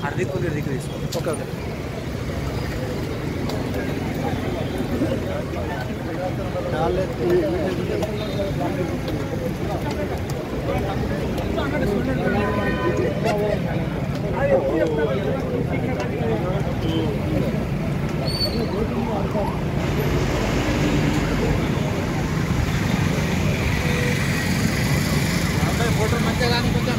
हार्दिक को गिरदी को इसको ओके ओके फोटो मंచిగా గాని కొంచెం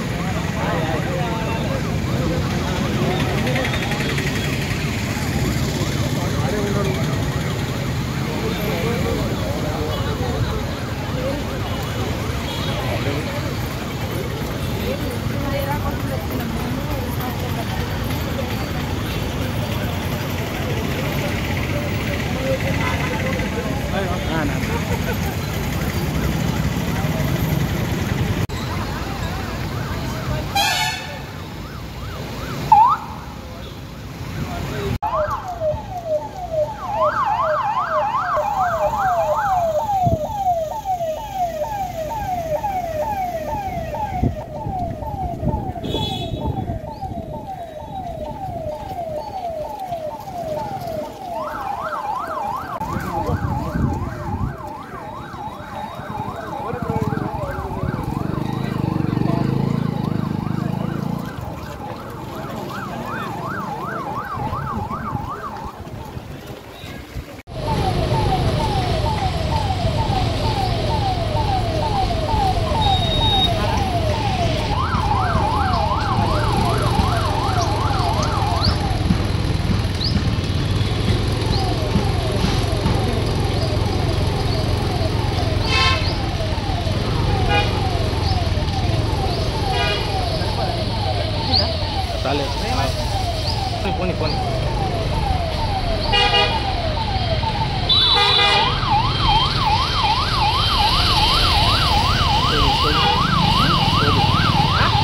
పోనీ పోనీ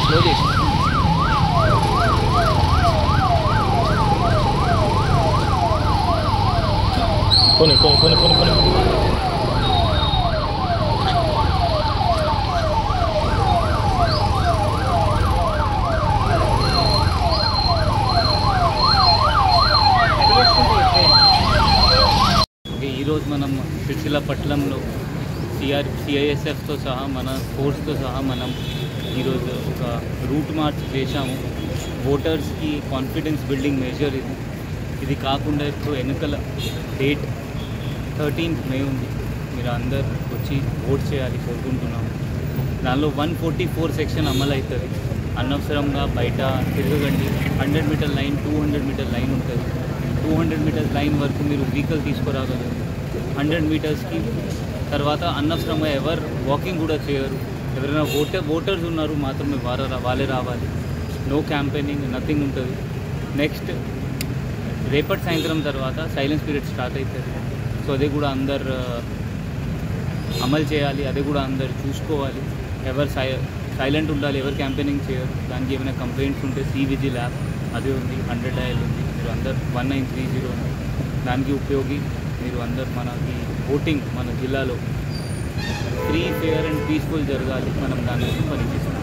స్లో చేసి పోనీ పోనీ పోనీ పోనీ పోనీ ఈరోజు మనం సిరిసిల్ల పట్టణంలో సిఐఎస్ఎఫ్తో సహా మన ఫోర్స్తో సహా మనం ఈరోజు ఒక రూట్ మార్చ్ చేశాము. ఓటర్స్కి కాన్ఫిడెన్స్ బిల్డింగ్ మెజర్ ఇది కాకుండా ఇప్పుడు ఎన్నికల డేట్ 13th May ఉంది. మీరు అందరు వచ్చి ఓట్ చేయాలి కోరుకుంటున్నాము. దానిలో 144 సెక్షన్ అమలు అవుతుంది. అనవసరంగా బయట తిరగండి. 100 మీటర్ లైన్ 200 మీటర్ లైన్ ఉంటుంది. 200 మీటర్స్ లైన్ వరకు మీరు వెహికల్ తీసుకురాగలరు. 100 మీటర్స్కి తర్వాత అనవసరంగా ఎవరు వాకింగ్ కూడా చేయరు. ఎవరైనా ఓటర్స్ ఉన్నారు మాత్రమే వాళ్ళే రావాలి. నో క్యాంపెయినింగ్ నథింగ్ ఉంటుంది. నెక్స్ట్ రేపటి సాయంత్రం తర్వాత సైలెన్స్ పీరియడ్ స్టార్ట్ అవుతుంది. సో అదే కూడా అందరు అమలు చేయాలి. అదే కూడా అందరు చూసుకోవాలి. ఎవరు సైలెంట్ ఉండాలి. ఎవరు క్యాంపెయినింగ్ చేయరు. దానికి ఏమైనా కంప్లైంట్స్ ఉంటే CVGIL యాప్ అదే ఉంది. 100 డయల్ ఉంది. మీరు అందరు 1930 ఉంది. దానికి ఉపయోగి మీరు అందరు మనకి ఓటింగ్ మన జిల్లాలో ఫ్రీ, ఫెయిర్ అండ్ పీస్ఫుల్ జరగాలి. మనం దాని గురించి పనిచేస్తాం.